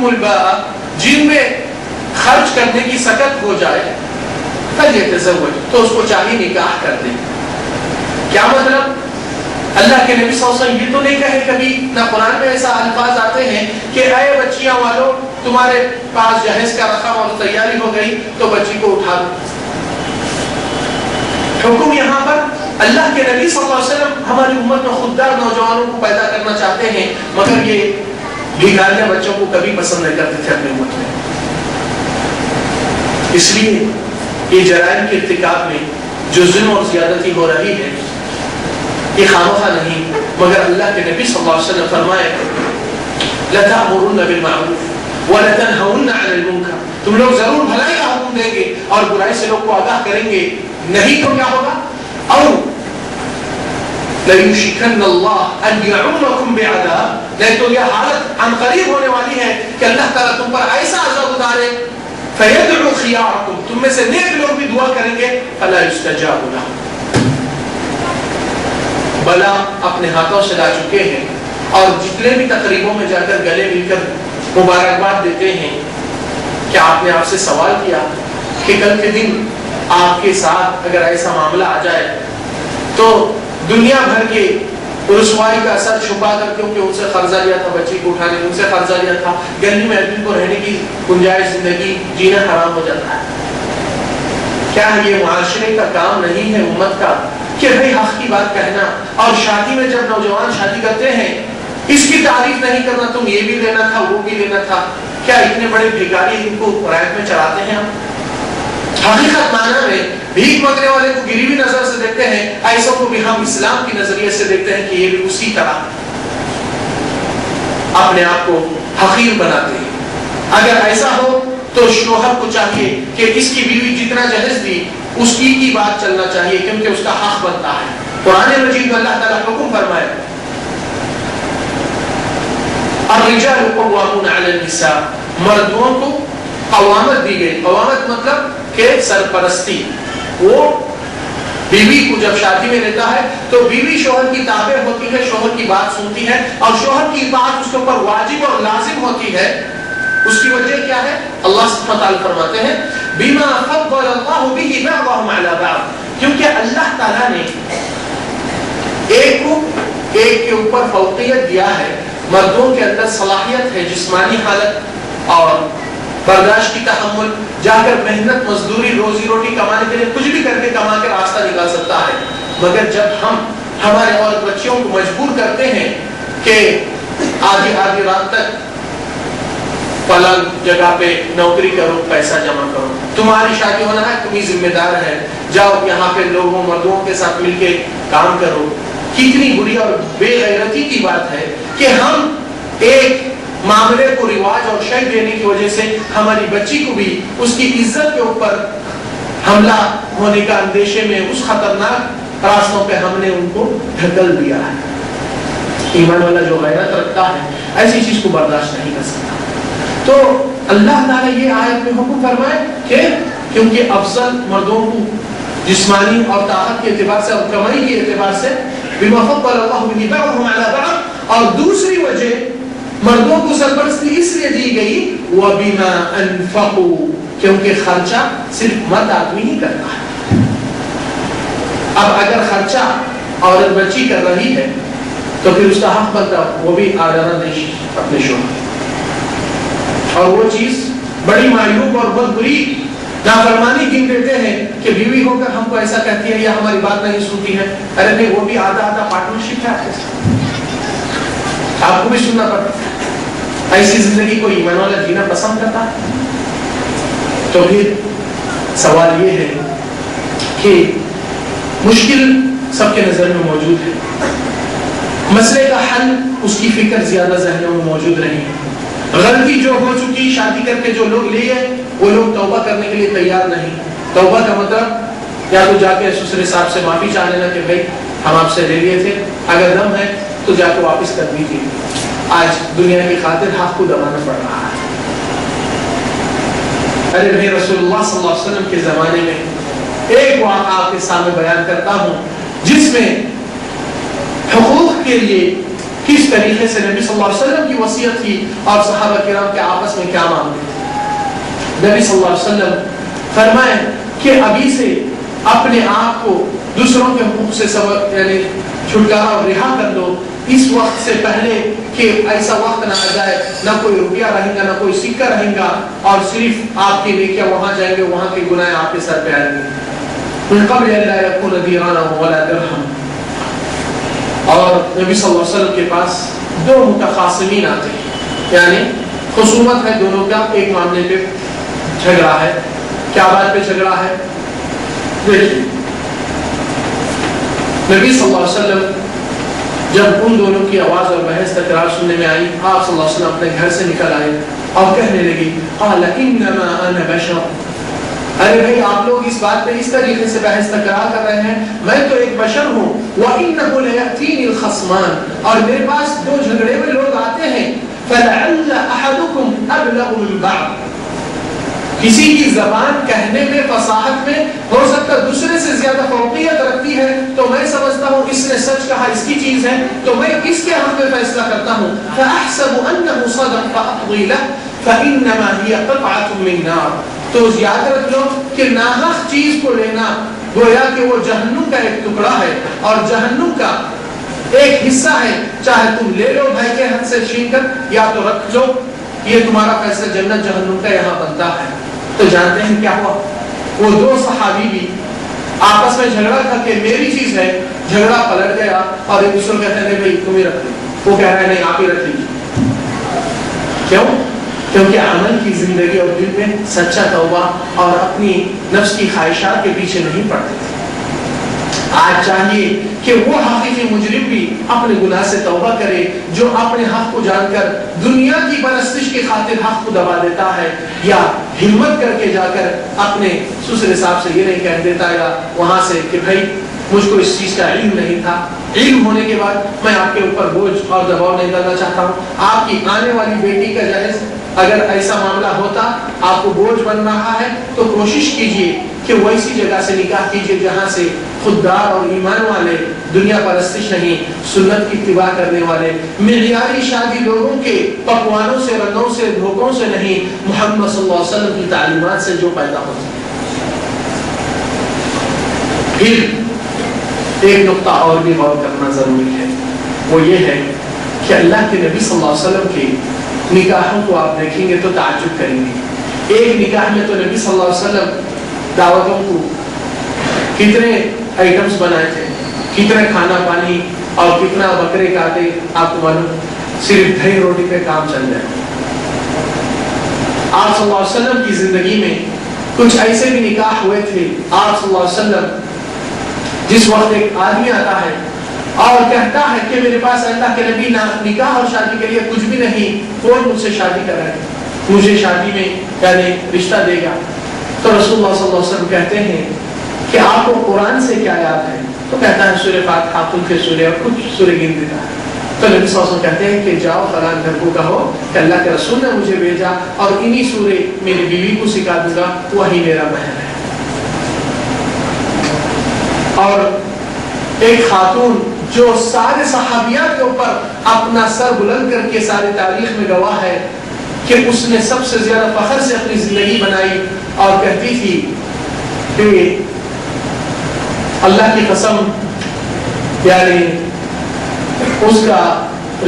منکم الباء، جن میں خرچ کرنے کی سکت ہو جائے فلیتزوج، تو اس کو چاہیے نکاح کر دے۔ کیا مطلب؟ اللہ کے نبی صلی اللہ علیہ وسلم یہ تو نہیں کہے کبھی، نہ قرآن میں ایسا الفاظ آتے ہیں کہ اے بچیاں والو تمہارے پاس جہیز کا رقم اور تیاری ہو گئی تو بچی کو اٹھا دو۔ حکم یہاں پر اللہ کے نبی صلی اللہ علیہ وسلم ہماری امت میں خوددار نوجوانوں کو پیدا کرنا چاہتے ہیں، مگر یہ بھیکاریاں بچوں کو کبھی پسند نہیں کرتے تھے اپنے امت میں۔ اس لیے یہ جرائم کے ارتکاب میں جو ظلم اور زیادتی ہو رہی ہے یہ خامخواہ نہیں، مگر اللہ کے نبی صلی اللہ علیہ وسلم فرمائے لَتَأْمُرُنَّ بِالْمَعْرُوفِ وَلَتَنْهَوْنَّ عَنِ الْمُنكَرِ، تم لوگ ضرور بھلائی کا حکم دیں گے اور برائی سے لوگ کو آگاہ کریں گے، نہیں تو کیا ہوگا؟ او لَيُوشِكَنَّ اللَّهُ أَنْ يَعُمَّكُمْ بِعَذَابٍ، نہیں تو یہ حالت عن قریب ہونے والی ہے کہ اللہ تعالیٰ تم پر ایسا عذاب اتارے فَيَدْعُوا خِيَارَكُمْ، تم میں سے نیک لوگ بھی دعا کریں گے فَلَا يُسْتَجَابُ لَهُمْ، بلا اپنے ہاتھوں سے لا چکے ہیں، اور جتنے بھی تقریبوں میں جا کر گلے مل کر مبارکباد دیتے ہیں، کیا آپ نے آپ سے سوال کیا کہ کل کے دن آپ کے ساتھ اگر ایسا معاملہ آ جائے تو دنیا بھر کے رسوائی کا اثر چھپا کر، کیونکہ ان سے قرضہ لیا تھا بچی کو اٹھانے، ان سے قرضہ لیا تھا، گلی میں آدمی کو رہنے کی گنجائش زندگی جینا حرام ہو جاتا ہے، کیا یہ معاشرے کا کام نہیں ہے امت کا کہ بھئی حق کی بات کہنا، اور شادی میں جب نوجوان شادی کرتے ہیں اس کی تعریف نہیں کرنا، تم یہ بھی لینا تھا وہ بھی لینا تھا؟ کیا اتنے بڑے بھیکاری ان کو رائٹ میں چڑھاتے ہیں ہم؟ حقیقت معنی میں بھیک مانگنے والے کو گری ہوئی نظر سے دیکھتے ہیں، ایسوں کو بھی ہم اسلام کی نظریے سے دیکھتے ہیں کہ یہ بھی اسی طرح اپنے آپ کو حقیر بناتے ہیں۔ اگر ایسا ہو تو شوہر کو چاہیے کہ اس کی بیوی جتنا جہیز دی اس کی بات چلنا چاہیے، کیونکہ اس کا حق بنتا ہے۔ قرآن مجید میں اللہ تعالیٰ حکم فرمائے الرجال قوامون علی النساء، مردوں کو قوامت دی گئی۔ قوامت مطلب کہ سرپرستی، وہ بیوی کو جب شادی میں لیتا ہے تو بیوی شوہر کی تابع ہوتی ہے، شوہر کی بات سنتی ہے، اور شوہر کی اطاعت اس کے اوپر واجب اور لازم ہوتی ہے۔ اس کی وجہ کیا ہے؟ اللہ سبحانہ وتعالی فرماتے ہیں بما فضل اللہ به بعضهم على بعض، کیونکہ اللہ تعالیٰ نے ایک کو ایک کے اوپر فوقیت دیا ہے، مردوں کے اندر صلاحیت ہے، جسمانی حالت اور برداشت کی تحمل، جا کر محنت مزدوری روزی روٹی کمانے کے لیے کچھ بھی کر کے کما کے راستہ نکال سکتا ہے، مگر جب ہم ہمارے اور بچیوں کو مجبور کرتے ہیں کہ آدھی آدھی رات تک فلاں جگہ پہ نوکری کرو، پیسہ جمع کرو، تمہاری شادی ہونا ہے، تم ہی ذمہ دار ہے، جاؤ یہاں پہ لوگوں مردوں کے ساتھ مل کے کام کرو، کتنی بری اور بے غیرتی کی بات ہے کہ ہم ایک معاملے کو رواج اور شے دینے کی وجہ سے ہماری بچی کو بھی اس کی عزت کے اوپر حملہ ہونے کا اندیشے میں اس خطرناک راستوں پہ ہم نے ان کو ڈھکل دیا ہے۔ ایمان والا جو غیرت رکھتا ہے ایسی چیز کو برداشت نہیں کر سکتا۔ تو اللہ تعالیٰ یہ آیت میں حکم فرمائے کہ کیونکہ افضل مردوں کو جسمانی اور طاقت کے اعتبار سے اور کمائی کے اعتبار سے بما فضل اللہ به بعضهم على بعض، اور دوسری وجہ مردوں کو سرپرستی اس لیے دی گئی وبما انفقوا، کیونکہ خرچہ صرف مرد آدمی ہی کرتا ہے۔ اب اگر خرچہ عورت بچی کر رہی ہے تو پھر اس کا حق بنتا وہ بھی آدھا نہیں اپنے شوہر، اور وہ چیز بڑی معیوب اور بہت بری نافرمانی گن دیتے ہیں کہ بیوی ہو کر ہم کو ایسا کہتی ہے یا ہماری بات نہیں سنتی ہے۔ ارے نہیں، وہ بھی آدھا آدھا پارٹنرشپ ہے، آپ کو بھی سننا پڑتا ہے۔ ایسی زندگی کو ایمان والا جینا پسند کرتا ہے؟ تو پھر سوال یہ ہے کہ مشکل سب کے نظر میں موجود ہے، مسئلے کا حل اس کی فکر زیادہ ذہنوں میں موجود نہیں ہے۔ غلطی جو ہو چکی شادی کر کے جو لوگ لیے وہ لوگ توبہ کرنے کے لیے تیار نہیں۔ توبہ کا مطلب یا تو جا کے سسرے صاحب سے معافی چاہ لینا کہ بھائی ہم آپ سے لے لیے تھے، اگر دم ہے تو جا کے واپس کر دیجیے، آج دنیا کی خاطر حق کو دبانا پڑ رہا ہے۔ ارے بھائی رسول اللہ صلی اللہ علیہ وسلم کے زمانے میں ایک واقعہ آپ کے سامنے بیان کرتا ہوں جس میں حقوق کے لیے کس طریقے سے نبی صلی اللہ علیہ وسلم کی وصیت تھی اور صحابہ کرام کے آپس میں میں کیا مانگتے تھے؟ نبی صلی اللہ علیہ وسلم فرمائے کہ ابھی سے اپنے آپ کو دوسروں کے حقوق سے یعنی چھٹکارا اور رہا کر دو، اس وقت سے پہلے کہ ایسا وقت نہ آ جائے نہ کوئی روپیہ رہے گا نہ کوئی سکہ رہے گا اور صرف آپ کی نیکیاں وہاں جائیں گے، وہاں کے گناہ آپ کے سر پہ آئیں گے. من قبل ان لا يكون ديرانا ولا درہم. اور نبی صلی اللہ علیہ وسلم کے پاس دو متخاصمین آتے ہیں، یعنی خصومت ہے دونوں کا، ایک معاملے پہ جھگڑا ہے. کیا بات پہ جھگڑا ہے؟ دیکھیے نبی صلی اللہ علیہ وسلم جب ان دونوں کی آواز اور بحث تکرار سننے میں آئی، آپ صلی اللہ علیہ وسلم اپنے گھر سے نکل آئے اور کہنے لگی قال انما انا بشر. ارے بھائی آپ لوگ اس بات پہ اس طریقے سے بحث تکرار کر رہے ہیں، میں تو ایک بشر ہوں. وانه لياتيني الخصمان، اور میرے پاس دو جھگڑے ہوئے لوگ آتے ہیں. فلعل احدكم ابلغ من بعض، کسی کی زبان کہنے میں فصاحت میں ہو سکتا دوسرے سے زیادہ فوقیت رکھتی ہے، تو میں سمجھتا ہوں اس نے سچ کہا، اس کی چیز ہے تو میں اس کے حق میں فیصلہ کرتا ہوں. فاحسب انه صدق فاقضي له فانما هي قطعه من نار. تو یاد رکھ لو کہ ناحق چیز کو لینا گویا کہ وہ جہنم کا ایک ٹکڑا ہے اور جہنم کا ایک حصہ ہے. چاہے تم لے لو بھائی کے ہاتھ سے چھین کر یا تو رکھ لو، یہ تمہارا فیصلہ جنت جہنم کا یہاں بنتا ہے. تو جانتے ہیں کیا ہوا؟ وہ دو صحابی بھی آپس میں جھگڑا تھا کہ میری چیز ہے، جھگڑا پلٹ گیا اور ایک دوسرے کہتے ہیں بھائی تم ہی رکھ لو، وہ کہہ رہے ہیں نہیں آپ ہی رکھ لیجیے. کیوں؟ کیونکہ عمل کی زندگی اور دل میں سچا توبہ اور اپنی نفس کی خواہشات کے پیچھے نہیں پڑتے تھے. آج چاہیے کہ وہ حقیقی مجرم بھی اپنے گناہ سے توبہ کرے جو اپنے حق کو جان کر دنیا کی پرستش کی خاطر حق کو دبا دیتا ہے، یا ہمت کر کے جا کر اپنے سسر صاحب سے یہ نہیں کہہ دیتا یا وہاں سے کہ بھائی مجھ کو اس چیز کا علم نہیں تھا، علم ہونے کے بعد میں آپ کے اوپر بوجھ اور دباؤ نہیں ڈالنا چاہتا ہوں. آپ کی آنے والی بیٹی کا جہیز اگر ایسا معاملہ ہوتا آپ کو بوجھ بن رہا ہے تو کوشش کیجئے کہ وہ ایسی جگہ سے نکاح کیجئے جہاں سے خوددار اور ایمان والے، دنیا پرستش نہیں، سنت کی اتباع کرنے والے، معیاری شادی لوگوں کے پکوانوں سے، رنگوں سے، دھوکوں سے نہیں، محمد صلی اللہ علیہ وسلم کی تعلیمات سے جو پیدا ہوتے ہیں. پھر ایک نقطہ اور بھی غور کرنا ضروری ہے، وہ یہ ہے کہ اللہ کے نبی صلی اللہ علیہ وسلم کے نکاحوں کو آپ دیکھیں گے تو تعجب کریں گے. ایک نکاح میں تو نبی صلی اللہ علیہ وسلم دعوتوں کو کتنے آئٹمز بنائے تھے، کتنے کھانا پانی اور کتنا بکرے کاٹے، آپ کو معلوم، صرف دہی روٹی پہ کام چل جائے. آپ صلی اللہ علیہ وسلم کی زندگی میں کچھ ایسے بھی نکاح ہوئے تھے. آپ صلی اللہ علیہ وسلم جس وقت ایک آدمی آتا ہے اور کہتا ہے کہ میرے پاس اللہ کے نبی نکاح اور شادی کے لیے کچھ بھی نہیں، کون مجھ سے شادی کرائے، مجھے شادی میں یعنی رشتہ دے گا، تو رسول اللہ صلی اللہ علیہ وسلم کہتے ہیں کہ آپ کو قرآن سے کیا یاد ہے؟ تو کہتا ہے سورہ فاتحہ، کل کے سورے اور کچھ سورے گن دیتا ہے. تو نبی صلی اللہ علیہ وسلم کہتے ہیں کہ جاؤ فلاں گھر کو کہو کہ اللہ کے رسول نے مجھے بھیجا اور انہی سورے میری بیوی کو سکھا دوں گا، وہی میرا مہر ہے. اور ایک خاتون جو سارے صحابیات کے اوپر اپنا سر بلند کر کے ساری تاریخ میں گواہ ہے کہ اس نے سب سے زیادہ فخر سے اپنی زندگی بنائی اور کہتی تھی کہ اللہ کی قسم یعنی اس کا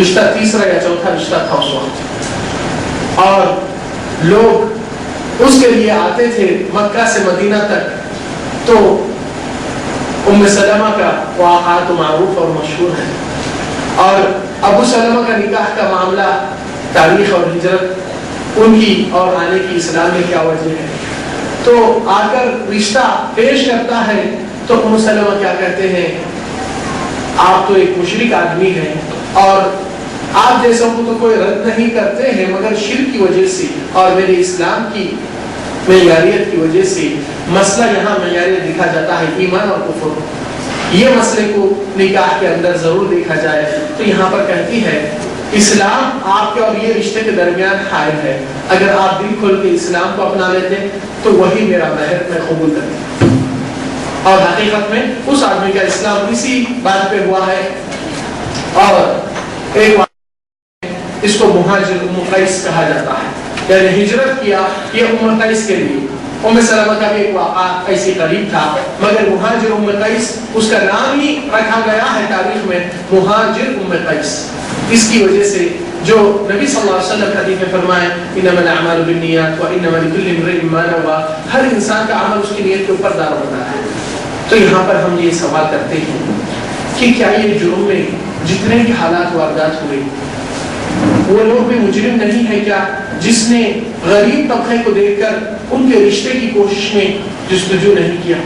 رشتہ تیسرا یا چوتھا رشتہ تھا اس وقت، اور لوگ اس کے لیے آتے تھے مکہ سے مدینہ تک. تو ام سلمہ کا واقعہ تو معروف اور مشہور ہے، اور ابو سلمہ کا نکاح کا معاملہ، تاریخ اور ہجرت ان کی اور آنے کی اسلام میں کیا وجہ ہے. تو آ کر رشتہ پیش کرتا ہے تو ام سلمہ کیا کہتے ہیں، آپ تو ایک مشرک آدمی ہیں اور آپ جیسوں کو تو کوئی رد نہیں کرتے ہیں، مگر شرک کی وجہ سے اور میرے اسلام کی معیاریت کی وجہ سے مسئلہ یہاں معیاریت دیکھا جاتا ہے ایمان اور کفر. یہ مسئلے کو نکاح کے اندر ضرور دیکھا جائے. تو یہاں پر کہتی ہے اسلام آپ کے اور یہ رشتے کے درمیان حائل ہے، اگر آپ دل کھول کے اسلام کو اپنا لیتے تو وہی میرا مہر میں قبول کرتا. اور حقیقت میں اس آدمی کا اسلام اسی بات پہ ہوا ہے. اور ایک اس کو مہاجر ام قیس کہا جاتا ہے. یعنی ہجرت کیا یہ قیس کے لیے. سلمہ کا بھی ایک واقعہ ایسی قریب تھا, مگر مہاجر قیس اس کا نام ہی رکھا گیا ہے تاریخ میں مہاجر قیس. اس کی وجہ سے جو نبی صلی اللہ علیہ وسلم حدیث میں فرمائے انما الاعمال بالنیات وانما لكل امرئ ما نوى, ہر انسان کا عمل اس کی نیت کے اوپر دار ہوتا ہے. تو یہاں پر ہم یہ سوال کرتے ہیں کہ کیا یہ جرم میں جتنے بھی حالات واردات ہوئے وہ لوگ بھی مجرم نہیں ہے کیا, جس نے غریب طبقے کو دیکھ کر ان کے رشتے کی کوشش میں جستجو نہیں کیا؟